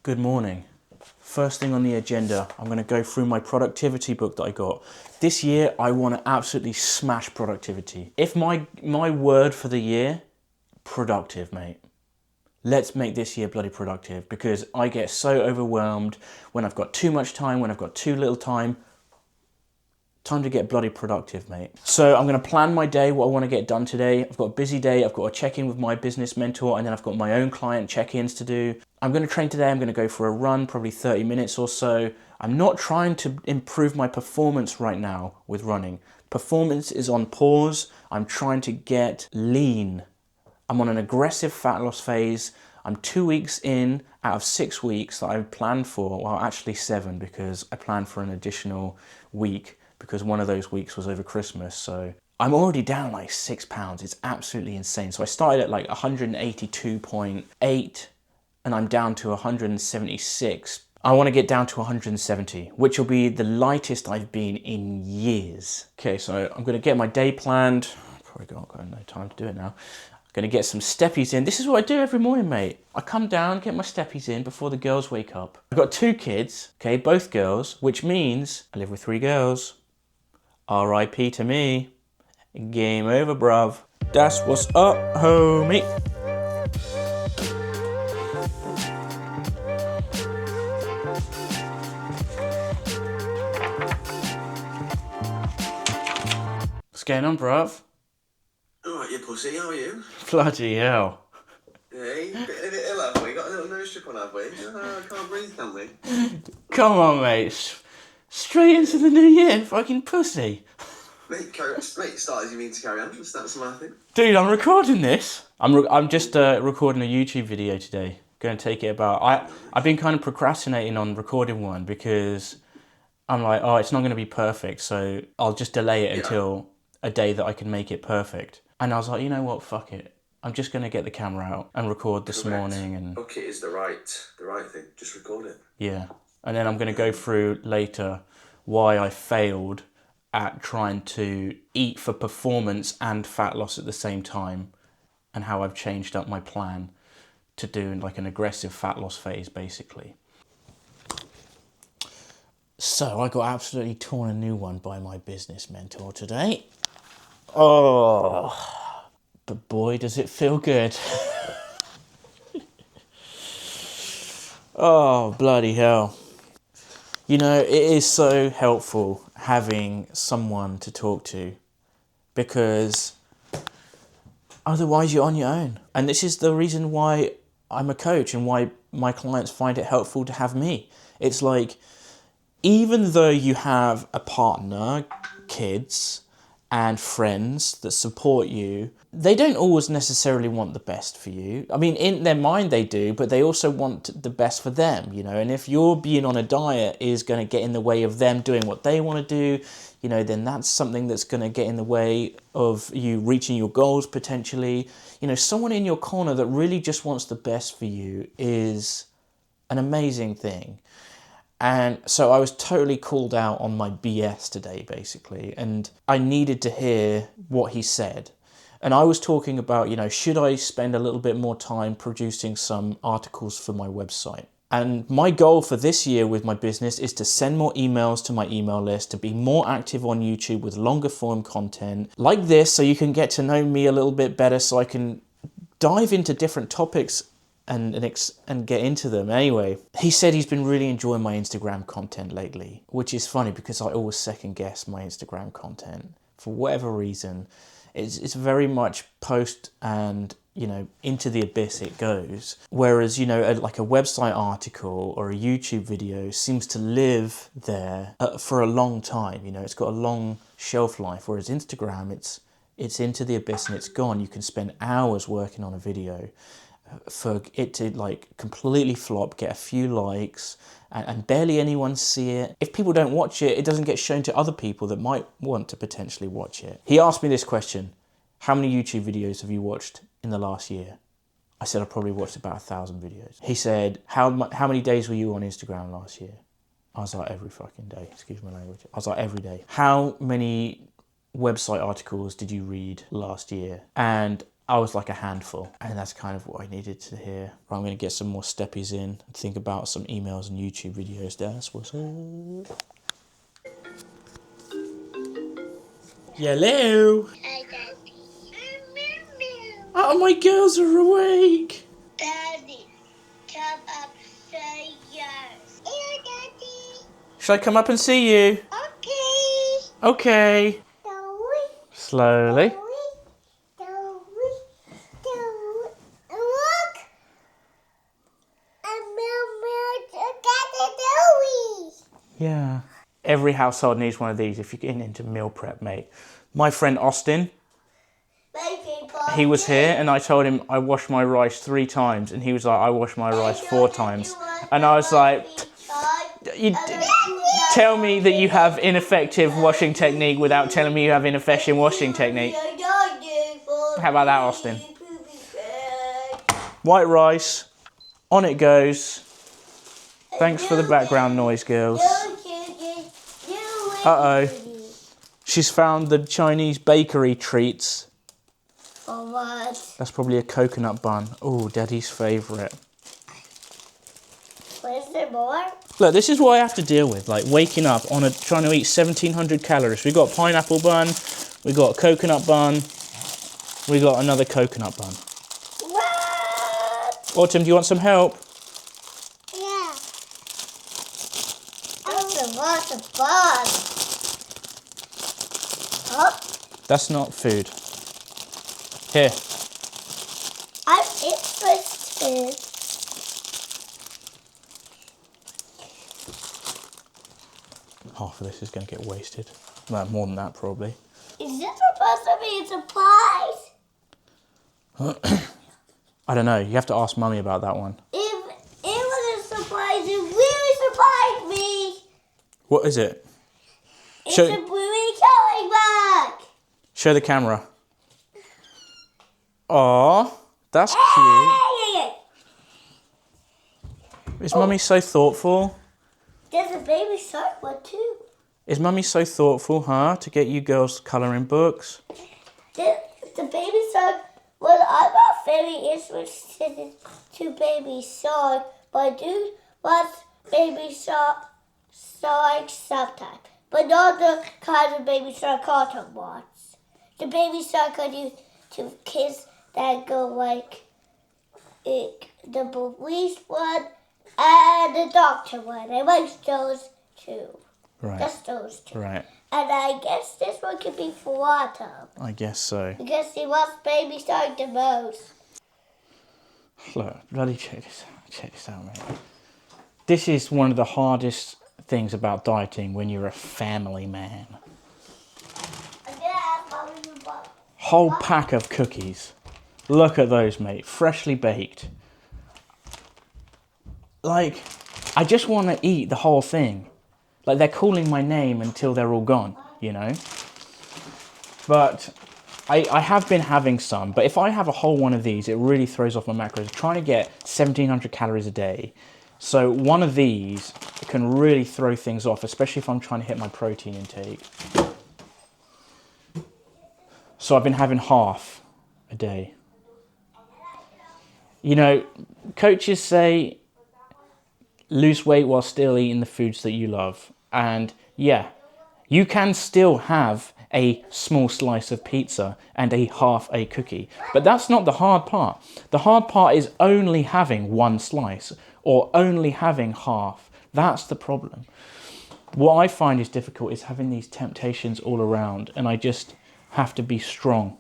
Good morning. First thing on the agenda, I'm going to go through my productivity book that I got. This year, I want to absolutely smash productivity. If my word for the year, productive, mate. Let's make this year bloody productive, because I get so overwhelmed when I've got too much time, when I've got too little time. Time to get bloody productive, mate. So I'm going to plan my day, what I want to get done today. I've got a busy day. I've got to check in with my business mentor, and then I've got my own client check-ins to do. I'm going to train today. I'm going to go for a run, probably 30 minutes or so. I'm not trying to improve my performance right now with running. Performance is on pause. I'm trying to get lean. I'm on an aggressive fat loss phase. I'm 2 weeks in out of 6 weeks that I've planned for. Well, actually 7, because I planned for an additional week, because one of those weeks was over Christmas. So I'm already down like 6 pounds. It's absolutely insane. So I started at like 182.8 and I'm down to 176. I want to get down to 170, which will be the lightest I've been in years. Okay, so I'm going to get my day planned. Probably got no time to do it now. I'm going to get some steppies in. This is what I do every morning, mate. I come down, get my steppies in before the girls wake up. I've got 2 kids, okay, both girls, which means I live with 3 girls. R.I.P. to me. Game over, bruv. That's what's up, homie. What's going on, bruv? Alright, you pussy, how are you? Bloody hell. Hey, bit ill, have we? Got a little nose strip on, have we? I can't breathe, can we? Come on, mate. Straight into the new year, fucking pussy. Mate, start as you mean to carry on. That's my thing. Dude, I'm recording this. I'm just recording a YouTube video today. Going to take it about... I've been kind of procrastinating on recording one because I'm like, oh, it's not going to be perfect, so I'll just delay it until a day that I can make it perfect. And I was like, you know what, fuck it. I'm just going to get the camera out and record this morning. And fuck it is the right thing. Just record it. yeah. And then I'm going to go through later why I failed at trying to eat for performance and fat loss at the same time, and how I've changed up my plan to do like an aggressive fat loss phase, basically. So I got absolutely torn a new one by my business mentor today. Oh, but boy, does it feel good. Oh, bloody hell. You know, it is so helpful having someone to talk to, because otherwise you're on your own. And this is the reason why I'm a coach and why my clients find it helpful to have me. It's like, even though you have a partner, kids, and friends that support you, they don't always necessarily want the best for you. I mean, in their mind they do, but they also want the best for them, you know. And if you're being on a diet is going to get in the way of them doing what they want to do, you know, then that's something that's going to get in the way of you reaching your goals potentially. You know, someone in your corner that really just wants the best for you is an amazing thing. And so I was totally called out on my BS today, basically, and I needed to hear what he said. And I was talking about, you know, should I spend a little bit more time producing some articles for my website? And my goal for this year with my business is to send more emails to my email list, to be more active on YouTube with longer form content like this, so you can get to know me a little bit better, so I can dive into different topics and get into them. Anyway, he said he's been really enjoying my Instagram content lately, which is funny because I always second guess my Instagram content for whatever reason. It's very much post and, you know, into the abyss it goes. Whereas, you know, like a website article or a YouTube video seems to live there for a long time. You know, it's got a long shelf life. Whereas Instagram, it's into the abyss and it's gone. You can spend hours working on a video for it to like completely flop, get a few likes, and barely anyone see it. If people don't watch it, it doesn't get shown to other people that might want to potentially watch it. He asked me this question: how many YouTube videos have you watched in the last year? I said I probably watched about 1,000 videos. He said, how many days were you on Instagram last year? I was like, every fucking day, excuse my language. I was like, every day. How many website articles did you read last year? And I was like a handful. And that's kind of what I needed to hear. I'm going to get some more steppies in and think about some emails and YouTube videos. That's what's up. Hello. Hi, Daddy. Oh, my girls are awake. Daddy, come upstairs. Here, Daddy. Shall I come up and see you? Okay. Okay. Slowly. Look. Yeah. Every household needs one of these if you're getting into meal prep, mate. My friend Austin, he was here and I told him I wash my rice 3 times and he was like, I wash my rice 4 times. And I was like, you tell me that you have ineffective washing technique without telling me you have ineffective washing technique. How about that, Austin? White rice, on it goes. Thanks for the background noise, girls. Uh-oh. She's found the Chinese bakery treats. For what? That's probably a coconut bun. Oh, Daddy's favourite. Is there more? Look, this is what I have to deal with, like waking up on trying to eat 1,700 calories. We got pineapple bun, we got coconut bun, we got another coconut bun. What? Autumn, do you want some help? Yeah. That's a lot of fun. Oh, That's not food. Here. I'm interested. Half of this is going to get wasted. No, more than that, probably. Is this supposed to be a surprise? I don't know. You have to ask Mummy about that one. If it was a surprise, it really surprised me. What is it? It's Show- a Bluey coming back. Show the camera. Aw, that's cute. Hey! Is Mummy so thoughtful? There's a baby shark one too. Is Mummy so thoughtful, huh? To get you girls colouring books? The baby shark. Well, I'm not very interested to baby shark, but I do watch baby shark sometimes. But not the kind of baby shark cartoon watch. The baby shark I do to kids that go like the police one and the doctor one. I like those two. Right, Just those two. right. And I guess this one could be for Autumn. I guess so. Because he wants baby shark the most. Look, bloody check this out, mate. This is one of the hardest things about dieting when you're a family man. I'm gonna ask Mommy to buy. Whole pack of cookies. Look at those, mate. Freshly baked. Like, I just want to eat the whole thing. Like, they're calling my name until they're all gone, you know? But I have been having some, but if I have a whole one of these, it really throws off my macros. I'm trying to get 1,700 calories a day. So one of these can really throw things off, especially if I'm trying to hit my protein intake. So I've been having half a day. You know, coaches say lose weight while still eating the foods that you love. And yeah, you can still have a small slice of pizza and a half a cookie. But that's not the hard part. The hard part is only having one slice or only having half. That's the problem. What I find is difficult is having these temptations all around, and I just have to be strong.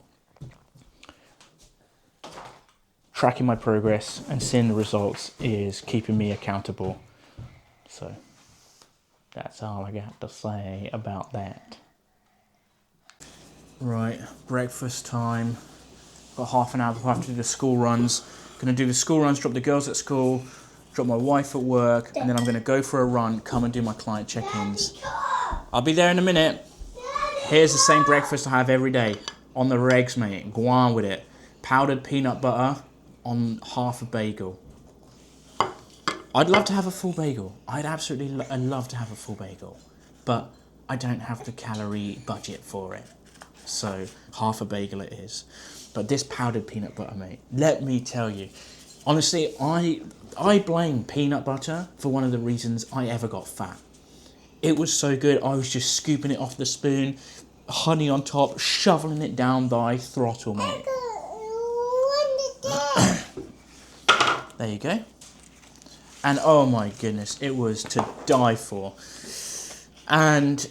Tracking my progress and seeing the results is keeping me accountable. So that's all I got to say about that. Right, breakfast time. Got half an hour before I have to do the school runs. Gonna do the school runs, drop the girls at school, drop my wife at work, and then I'm gonna go for a run, come and do my client check-ins. I'll be there in a minute. Here's the same breakfast I have every day. On the regs, mate. Go on with it. Powdered peanut butter on half a bagel. I'd love to have a full bagel. I'd absolutely love to have a full bagel. But I don't have the calorie budget for it. So half a bagel it is. But this powdered peanut butter, mate, let me tell you, honestly, I blame peanut butter for one of the reasons I ever got fat. It was so good. I was just scooping it off the spoon, honey on top, shoveling it down by throttle, mate. There you go. And oh my goodness, it was to die for. And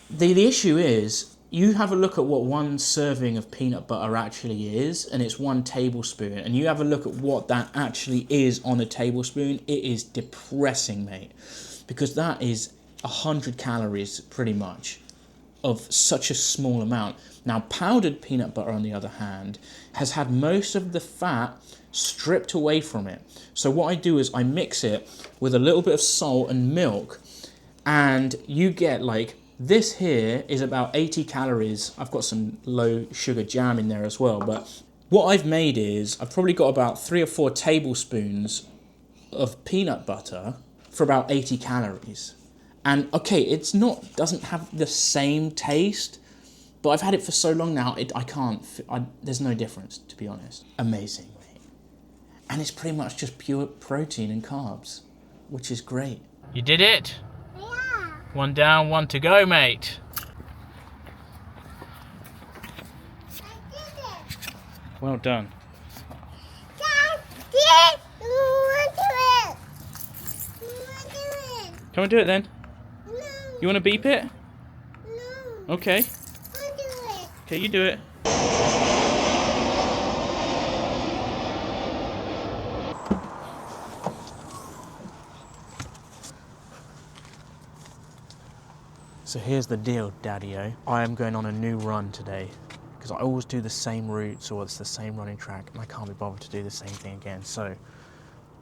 the issue is, you have a look at what one serving of peanut butter actually is, and it's 1 tablespoon, and you have a look at what that actually is on a tablespoon, it is depressing, mate. Because that is 100 calories, pretty much, of such a small amount. Now, powdered peanut butter, on the other hand, has had most of the fat stripped away from it. So what I do is I mix it with a little bit of salt and milk, and you get like, this here is about 80 calories. I've got some low sugar jam in there as well, but what I've made is I've probably got about 3 or 4 tablespoons of peanut butter for about 80 calories. And okay, it's not, doesn't have the same taste, but I've had it for so long now, there's no difference, to be honest. Amazing, mate. And it's pretty much just pure protein and carbs, which is great. You did it? Yeah. 1 down, 1 to go, mate. I did it. Well done. Dad, did you want to do it? You want to do it? Come and do it then. No. You want to beep it? No. Okay. I'll do it. Okay, you do it. So here's the deal, Daddy-o. I am going on a new run today because I always do the same routes or it's the same running track and I can't be bothered to do the same thing again. So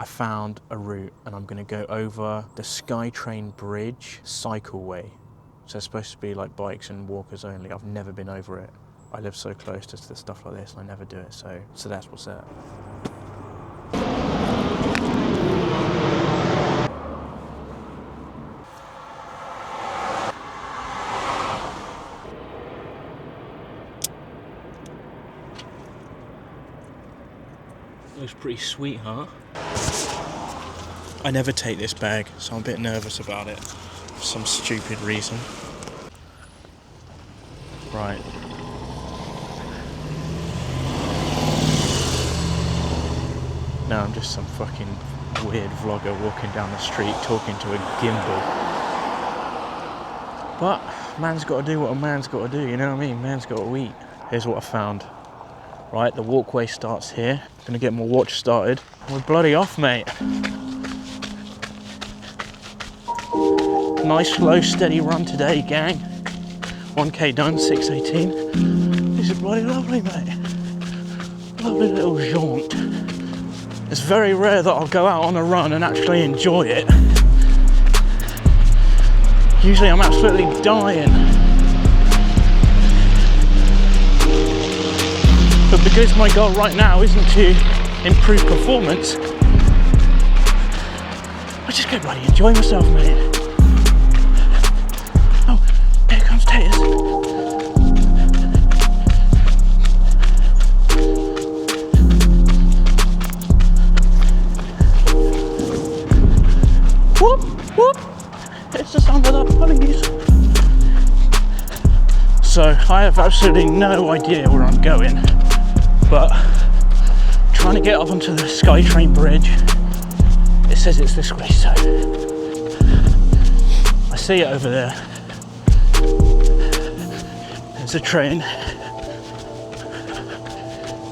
I found a route and I'm going to go over the SkyTrain Bridge cycleway. So it's supposed to be like bikes and walkers only. I've never been over it. I live so close to stuff like this and I never do it. So that's what's up. Looks pretty sweet, huh? I never take this bag, so I'm a bit nervous about it for some stupid reason. Right. Now I'm just some fucking weird vlogger walking down the street talking to a gimbal. But man's got to do what a man's got to do, you know what I mean? Man's got to eat. Here's what I found. Right, the walkway starts here. Gonna get my watch started. We're bloody off, mate. Nice, slow, steady run today, gang. 1k done, 6:18. This is bloody lovely, mate. Lovely little jaunt. It's very rare that I'll go out on a run and actually enjoy it. Usually I'm absolutely dying. But because my goal right now isn't to improve performance, I just go bloody enjoy myself, mate. Oh, here comes Taters. Whoop, whoop. It's the sound of the puppies. So I have absolutely no idea where I'm going. But trying to get up onto the SkyTrain Bridge, it says it's this way, so I see it over there. There's a train,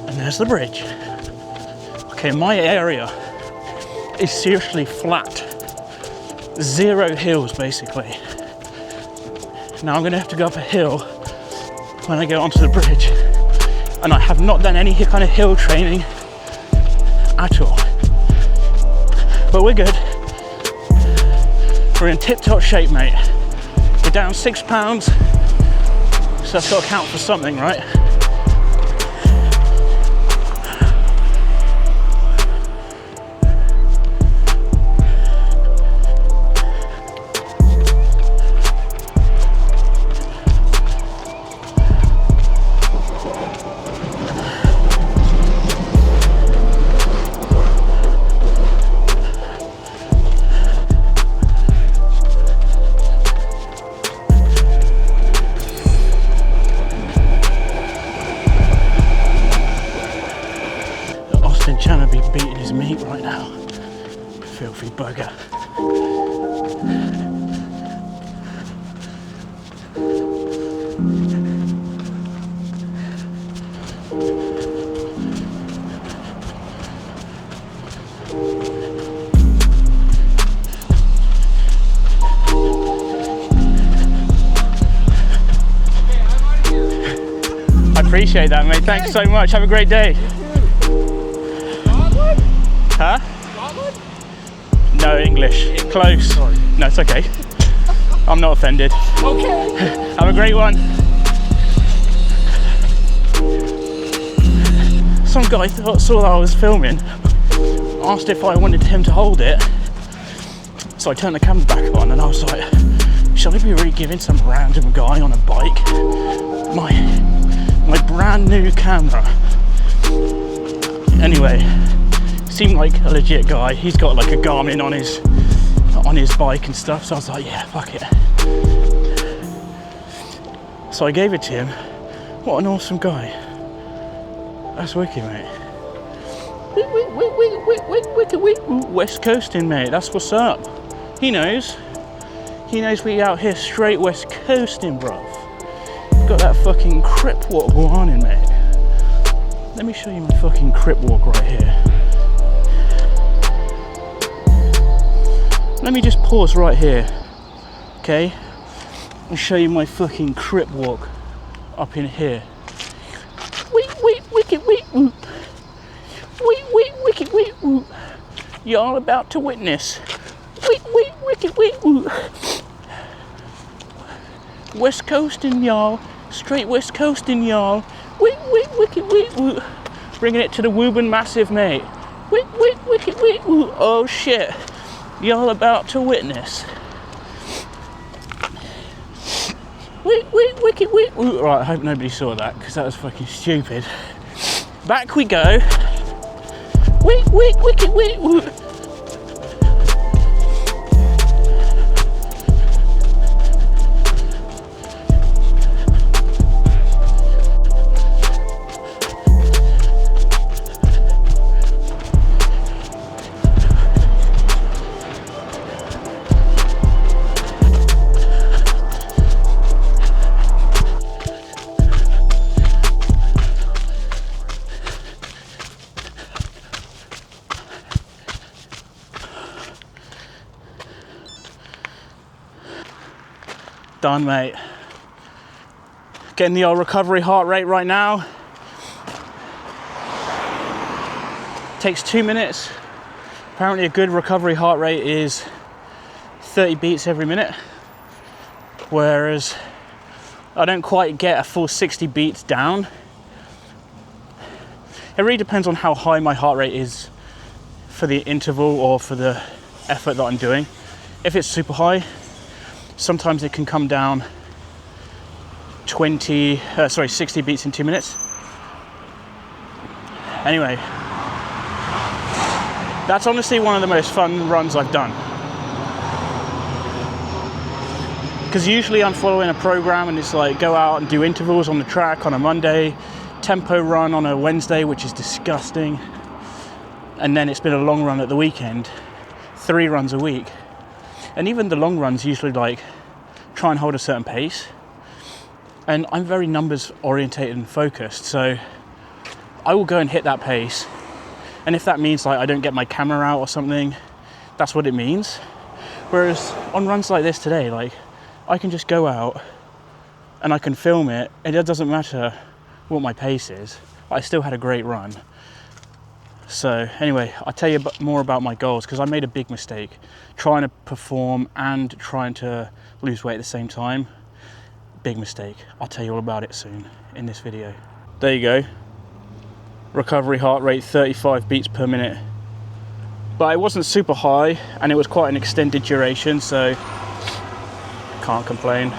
and there's the bridge. Okay, my area is seriously flat, 0 hills basically. Now I'm gonna have to go up a hill when I get onto the bridge. And I have not done any kind of hill training at all. But we're good. We're in tip-top shape, mate. We're down 6 pounds, so that's got to count for something, right? gonna be beating his meat right now. Filthy bugger. Appreciate that, mate. Thanks so much. Have a great day. Huh? No English. Close. Sorry. No, it's okay. I'm not offended. Okay. Have a great one. Some guy saw that I was filming, asked if I wanted him to hold it. So I turned the camera back on and I was like, should I be really giving some random guy on a bike my brand new camera? Anyway, seemed like a legit guy. He's got like a Garmin on his bike and stuff, so I was like, yeah, fuck it. So I gave it to him. What an awesome guy. That's wicked, mate. West coasting, mate. That's what's up. He knows we out here straight west coasting, bruv. Got that fucking crip walk going on in, mate. Let me show you my fucking crip walk right here. Let me just pause right here, okay? And show you my fucking crip walk up in here. Wicked, whoop. Wicked, whoop. Y'all about to witness. Wicked, whoop. West coasting, y'all. Straight west coasting, y'all. Wicked, whoop. Bringing it to the Woburn Massive, mate. Wicked, whoop. Oh shit. Y'all about to witness. Wicked, whoop. Right, I hope nobody saw that because that was fucking stupid. Back we go. Wicked, whoop. Done, mate. Getting the old recovery heart rate right now. Takes 2 minutes. Apparently a good recovery heart rate is 30 beats every minute. Whereas I don't quite get a full 60 beats down. It really depends on how high my heart rate is for the interval or for the effort that I'm doing. If it's super high, sometimes it can come down 60 beats in 2 minutes. Anyway, that's honestly one of the most fun runs I've done. Because usually I'm following a program and it's like go out and do intervals on the track on a Monday, tempo run on a Wednesday, which is disgusting. And then it's been a long run at the weekend, 3 runs a week. And even the long runs usually like try and hold a certain pace. And I'm very numbers orientated and focused, so I will go and hit that pace. And if that means like I don't get my camera out or something, that's what it means. Whereas on runs like this today, like I can just go out and I can film it, and it doesn't matter what my pace is. I still had a great run. So anyway, I'll tell you more about my goals, because I made a big mistake trying to perform and trying to lose weight at the same time. Big mistake. I'll tell you all about it soon in this video. There you go. Recovery heart rate 35 beats per minute. But it wasn't super high and it was quite an extended duration, so can't complain.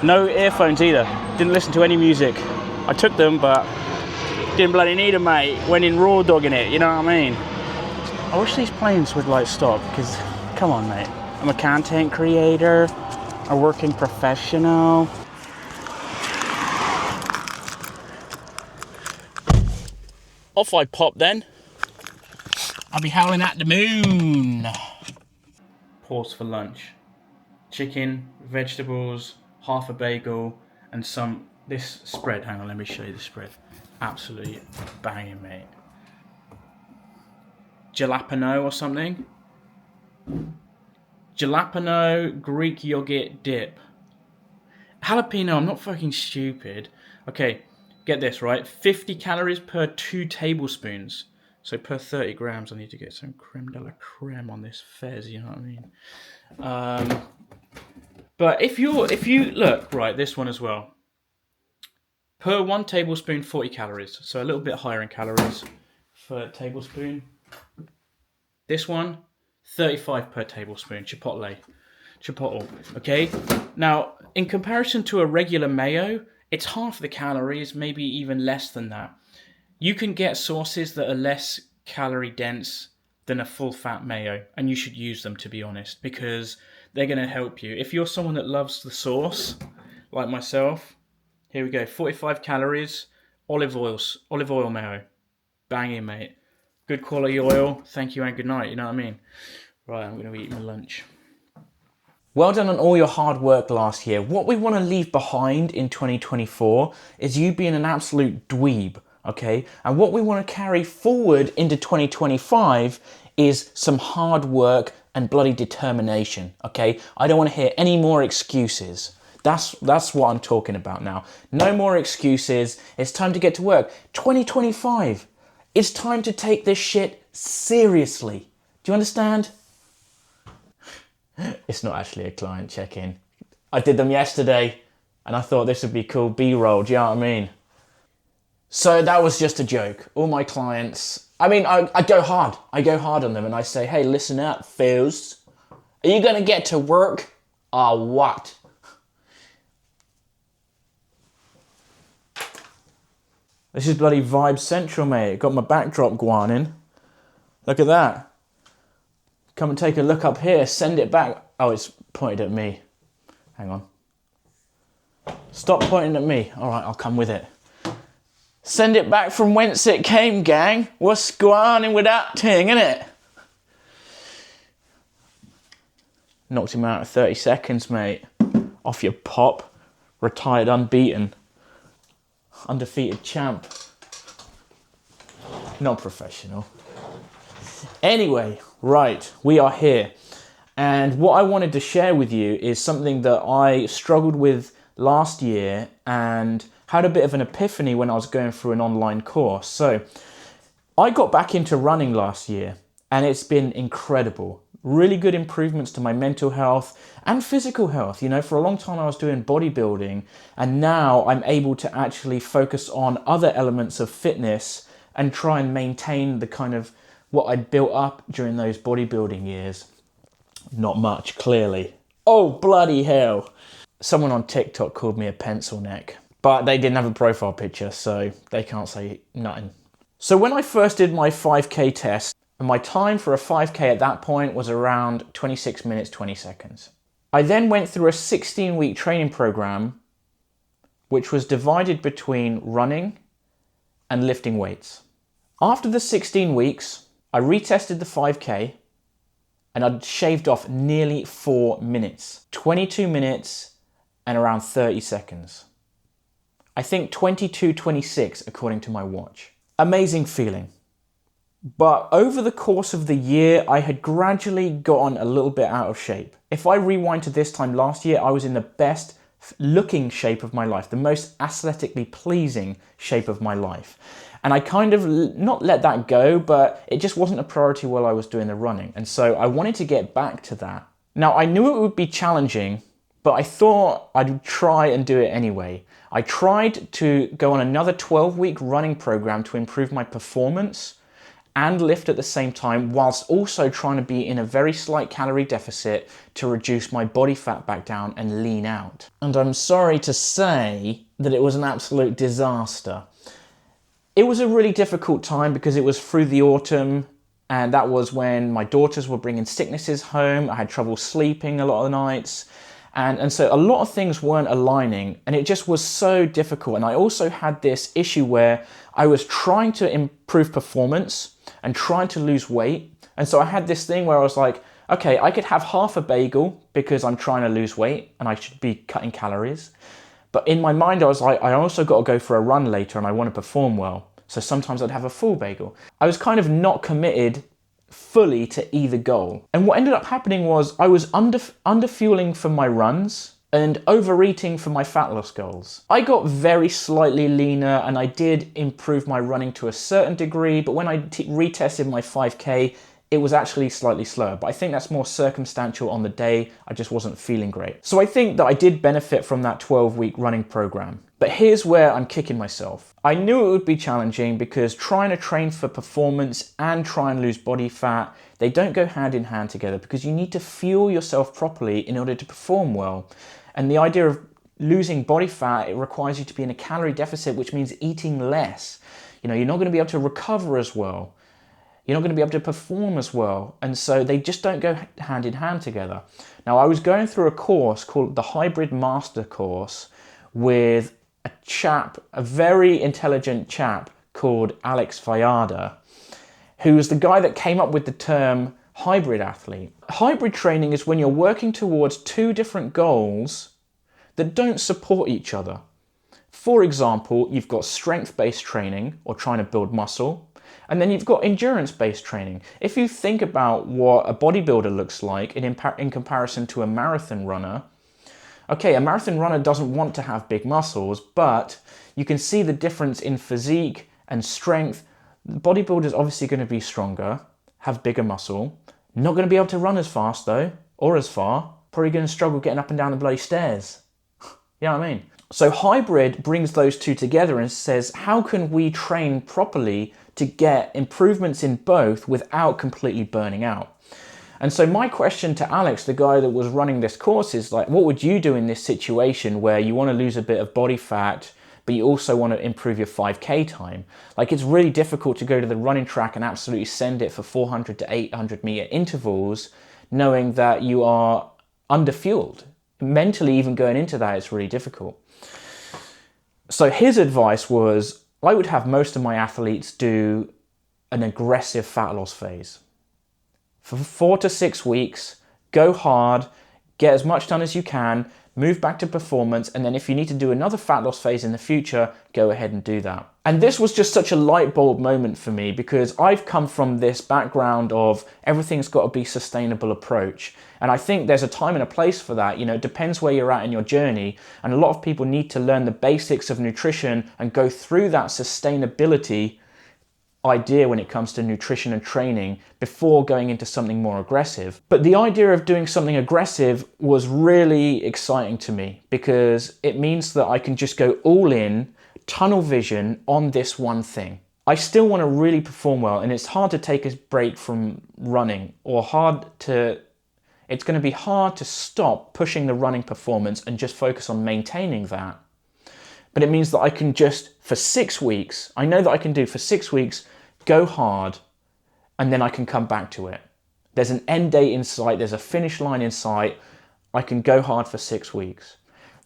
No earphones either. Didn't listen to any music. I took them, but didn't bloody need them, mate. Went in raw dogging it, you know what I mean? I wish these planes would like stop, because come on, mate. I'm a content creator, a working professional. Off I pop then. I'll be howling at the moon. Pause for lunch. Chicken, vegetables, half a bagel, and this spread. Hang on, let me show you the spread. Absolutely banging, mate. Jalapeno or something. Jalapeno Greek yogurt dip. Jalapeno, I'm not fucking stupid. Okay, get this, right? 50 calories per 2 tablespoons. So per 30 grams, I need to get some creme de la creme on this fez, you know what I mean? But if you look, right, this one as well. Per 1 tablespoon, 40 calories. So a little bit higher in calories for a tablespoon. This one, 35 per tablespoon, chipotle, okay? Now, in comparison to a regular mayo, it's half the calories, maybe even less than that. You can get sauces that are less calorie dense than a full fat mayo, and you should use them, to be honest, because they're going to help you. If you're someone that loves the sauce, like myself, here we go, 45 calories, olive oil mayo. Banging, mate. Good quality oil, thank you and good night, you know what I mean? Right, I'm going to eat my lunch. Well done on all your hard work last year. What we want to leave behind in 2024 is you being an absolute dweeb, okay? And what we want to carry forward into 2025 is some hard work and bloody determination, okay? I don't want to hear any more excuses. That's what I'm talking about now. No more excuses. It's time to get to work. 2025. It's time to take this shit seriously. Do you understand? It's not actually a client check-in. I did them yesterday and I thought this would be cool B-roll, do you know what I mean? So that was just a joke. All my clients, I go hard. I go hard on them and I say, hey, listen up, fools. Are you going to get to work or what? This is bloody Vibe Central, mate. Got my backdrop guaning. Look at that. Come and take a look up here. Send it back. Oh, it's pointed at me. Hang on. Stop pointing at me. All right, I'll come with it. Send it back from whence it came, gang. What's going on with that thing, innit? Knocked him out in 30 seconds, mate. Off your pop. Retired unbeaten. Undefeated champ. Not professional. Anyway, right, we are here. And what I wanted to share with you is something that I struggled with last year and had a bit of an epiphany when I was going through an online course. So I got back into running last year and it's been incredible. Really good improvements to my mental health and physical health. You know, for a long time I was doing bodybuilding and now I'm able to actually focus on other elements of fitness and try and maintain the kind of what I'd built up during those bodybuilding years. Not much, clearly. Oh, bloody hell. Someone on TikTok called me a pencil neck, but they didn't have a profile picture, so they can't say nothing. So when I first did my 5K test, my time for a 5K at that point was around 26 minutes, 20 seconds. I then went through a 16-week training program, which was divided between running and lifting weights. After the 16 weeks, I retested the 5K and I'd shaved off nearly 4 minutes. 22 minutes and around 30 seconds. I think 22:26 according to my watch. Amazing feeling. But over the course of the year, I had gradually gotten a little bit out of shape. If I rewind to this time last year, I was in the best looking shape of my life, the most aesthetically pleasing shape of my life. And I kind of not let that go, but it just wasn't a priority while I was doing the running. And so I wanted to get back to that. Now, I knew it would be challenging, but I thought I'd try and do it anyway. I tried to go on another 12-week running program to improve my performance and lift at the same time, whilst also trying to be in a very slight calorie deficit to reduce my body fat back down and lean out. And I'm sorry to say that it was an absolute disaster. It was a really difficult time because it was through the autumn and that was when my daughters were bringing sicknesses home. I had trouble sleeping a lot of the nights. And so a lot of things weren't aligning and it just was so difficult. And I also had this issue where I was trying to improve performance and trying to lose weight. And so I had this thing where I was like, okay, I could have half a bagel because I'm trying to lose weight and I should be cutting calories. But in my mind, I was like, I also got to go for a run later and I want to perform well. So sometimes I'd have a full bagel. I was kind of not committed fully to either goal. And what ended up happening was I was under-fueling for my runs and overeating for my fat loss goals. I got very slightly leaner and I did improve my running to a certain degree, but when I retested my 5K, it was actually slightly slower, but I think that's more circumstantial on the day. I just wasn't feeling great. So I think that I did benefit from that 12-week running program. But here's where I'm kicking myself. I knew it would be challenging because trying to train for performance and try and lose body fat, they don't go hand in hand together because you need to fuel yourself properly in order to perform well. And the idea of losing body fat, it requires you to be in a calorie deficit, which means eating less. You know, you're not going to be able to recover as well. You're not going to be able to perform as well. And so they just don't go hand in hand together. Now, I was going through a course called the Hybrid Master Course with a chap, a very intelligent chap called Alex Viada, who was the guy that came up with the term hybrid athlete. Hybrid training is when you're working towards two different goals that don't support each other. For example, you've got strength-based training or trying to build muscle, and then you've got endurance-based training. If you think about what a bodybuilder looks like in comparison to a marathon runner, okay, a marathon runner doesn't want to have big muscles, but you can see the difference in physique and strength. The bodybuilder is obviously going to be stronger, have bigger muscle, not going to be able to run as fast though, or as far, probably going to struggle getting up and down the bloody stairs. You know what I mean? So hybrid brings those two together and says, how can we train properly to get improvements in both without completely burning out? And so my question to Alex, the guy that was running this course, is like, what would you do in this situation where you want to lose a bit of body fat, but you also want to improve your 5K time? Like, it's really difficult to go to the running track and absolutely send it for 400 to 800 meter intervals, knowing that you are underfueled. Mentally, even going into that, it's really difficult. So his advice was, I would have most of my athletes do an aggressive fat loss phase. For 4 to 6 weeks, go hard, get as much done as you can, move back to performance, and then if you need to do another fat loss phase in the future, go ahead and do that. And this was just such a light bulb moment for me because I've come from this background of everything's got to be sustainable approach. And I think there's a time and a place for that. You know, it depends where you're at in your journey. And a lot of people need to learn the basics of nutrition and go through that sustainability idea when it comes to nutrition and training before going into something more aggressive. But the idea of doing something aggressive was really exciting to me because it means that I can just go all in, tunnel vision on this one thing. I still want to really perform well, and it's hard to take a break from running, or it's going to be hard to stop pushing the running performance and just focus on maintaining that. But it means that I can just, for 6 weeks, I know that I can do for 6 weeks, go hard, and then I can come back to it. There's an end date in sight, there's a finish line in sight, I can go hard for 6 weeks.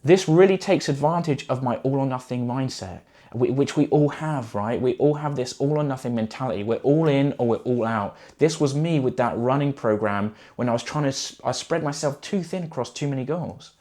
This really takes advantage of my all or nothing mindset, which we all have, right? We all have this all or nothing mentality. We're all in or we're all out. This was me with that running program when I spread myself too thin across too many goals.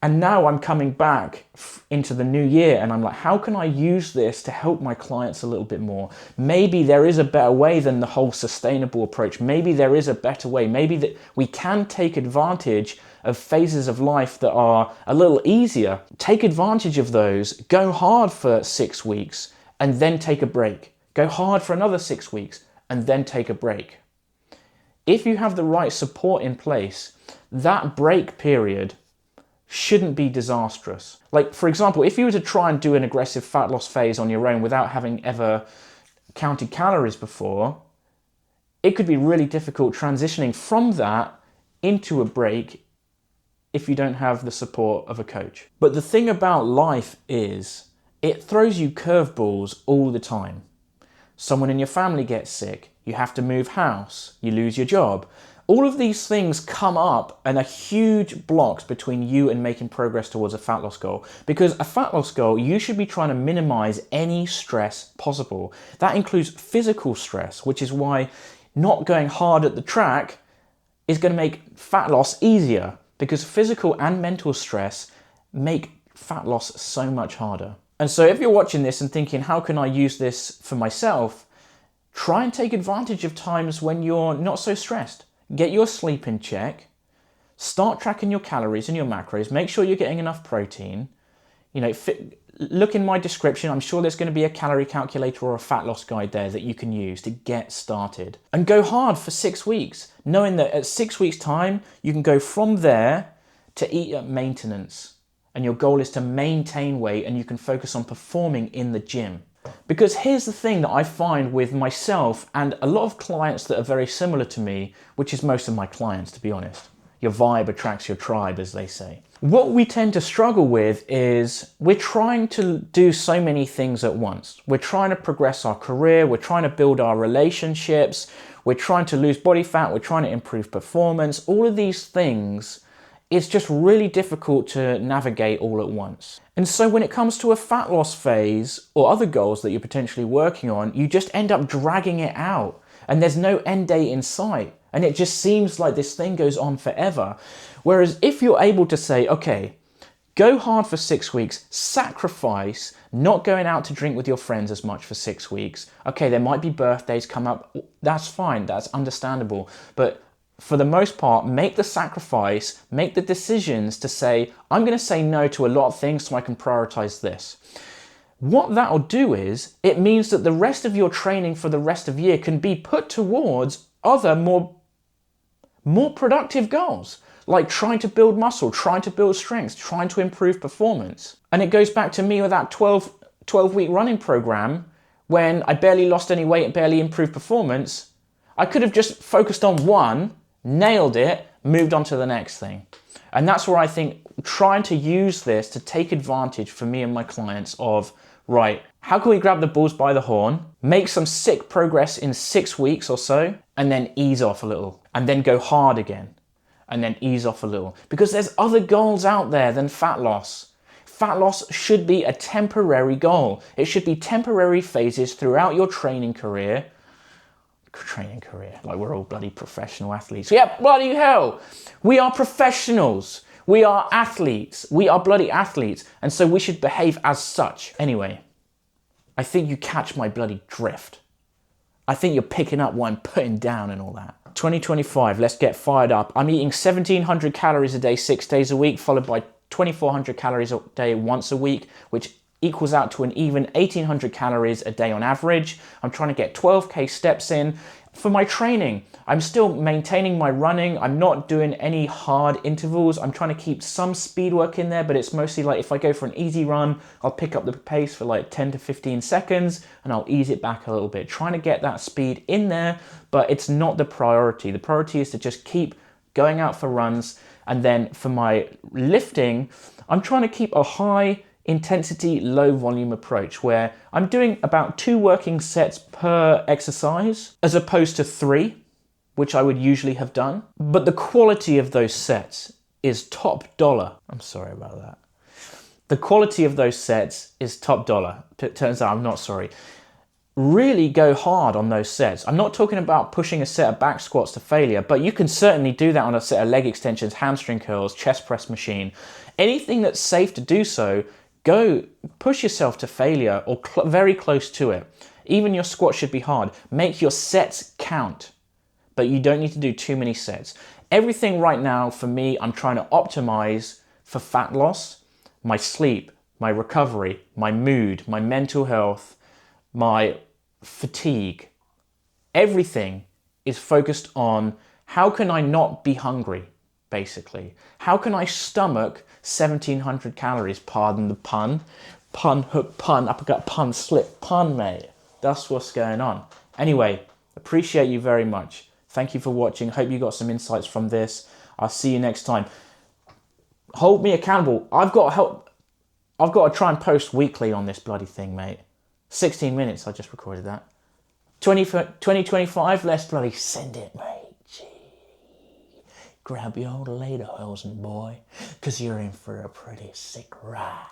And now I'm coming back into the new year and I'm like, how can I use this to help my clients a little bit more? Maybe there is a better way than the whole sustainable approach. Maybe there is a better way. Maybe that we can take advantage of phases of life that are a little easier. Take advantage of those, go hard for 6 weeks and then take a break. Go hard for another 6 weeks and then take a break. If you have the right support in place, that break period shouldn't be disastrous. Like, for example, if you were to try and do an aggressive fat loss phase on your own without having ever counted calories before, it could be really difficult transitioning from that into a break if you don't have the support of a coach. But the thing about life is it throws you curveballs all the time. Someone in your family gets sick, you have to move house, you lose your job, All of these things come up and are huge blocks between you and making progress towards a fat loss goal. Because a fat loss goal, you should be trying to minimize any stress possible. That includes physical stress, which is why not going hard at the track is going to make fat loss easier, because physical and mental stress make fat loss so much harder. And so if you're watching this and thinking, how can I use this for myself? Try and take advantage of times when you're not so stressed. Get your sleep in check, start tracking your calories and your macros, make sure you're getting enough protein. Look in my description, I'm sure there's going to be a calorie calculator or a fat loss guide there that you can use to get started. And go hard for 6 weeks, knowing that at 6 weeks' time, you can go from there to eat at maintenance. And your goal is to maintain weight and you can focus on performing in the gym. Because here's the thing that I find with myself and a lot of clients that are very similar to me, which is most of my clients, to be honest. Your vibe attracts your tribe, as they say. What we tend to struggle with is we're trying to do so many things at once. We're trying to progress our career, we're trying to build our relationships, we're trying to lose body fat, we're trying to improve performance. All of these things, it's just really difficult to navigate all at once. And so when it comes to a fat loss phase or other goals that you're potentially working on, you just end up dragging it out and there's no end date in sight. And it just seems like this thing goes on forever. Whereas if you're able to say, okay, go hard for 6 weeks, sacrifice not going out to drink with your friends as much for 6 weeks. Okay, there might be birthdays come up. That's fine, that's understandable. But for the most part, make the sacrifice, make the decisions to say, I'm going to say no to a lot of things so I can prioritize this. What that'll do is, it means that the rest of your training for the rest of the year can be put towards other more productive goals, like trying to build muscle, trying to build strength, trying to improve performance. And it goes back to me with that 12-week running program, when I barely lost any weight and barely improved performance. I could have just focused on one, nailed it, moved on to the next thing. And that's where I think trying to use this to take advantage for me and my clients of, right, how can we grab the bulls by the horn, make some sick progress in 6 weeks or so, and then ease off a little, and then go hard again, and then ease off a little. Because there's other goals out there than fat loss. Fat loss should be a temporary goal. It should be temporary phases throughout your training career, like we're all bloody professional athletes. Yeah, bloody hell. We are professionals. We are athletes. We are bloody athletes. And so we should behave as such. Anyway, I think you catch my bloody drift. I think you're picking up what I'm putting down and all that. 2025, let's get fired up. I'm eating 1,700 calories a day, 6 days a week, followed by 2,400 calories a day once a week, which equals out to an even 1,800 calories a day on average. I'm trying to get 12K steps in. For my training, I'm still maintaining my running. I'm not doing any hard intervals. I'm trying to keep some speed work in there, but it's mostly like if I go for an easy run, I'll pick up the pace for like 10 to 15 seconds and I'll ease it back a little bit, trying to get that speed in there, but it's not the priority. The priority is to just keep going out for runs. And then for my lifting, I'm trying to keep a high intensity, low volume approach where I'm doing about 2 working sets per exercise as opposed to 3, which I would usually have done. But the quality of those sets is top dollar. I'm sorry about that. The quality of those sets is top dollar. It turns out I'm not sorry. Really go hard on those sets. I'm not talking about pushing a set of back squats to failure, but you can certainly do that on a set of leg extensions, hamstring curls, chest press machine. Anything that's safe to do so, go push yourself to failure or very close to it. Even your squat should be hard. Make your sets count, but you don't need to do too many sets. Everything right now for me, I'm trying to optimize for fat loss, my sleep, my recovery, my mood, my mental health, my fatigue. Everything is focused on how can I not be hungry, basically. How can I stomach 1,700 calories, pardon the pun. Pun, hook, pun, uppercut, pun, slip, pun, mate. That's what's going on. Anyway, appreciate you very much. Thank you for watching. Hope you got some insights from this. I'll see you next time. Hold me accountable. I've got to try and post weekly on this bloody thing, mate. 16 minutes, I just recorded that. 2025, let's bloody send it, mate. Jeez. grab your lederhosen, boy, 'cause you're in for a pretty sick ride.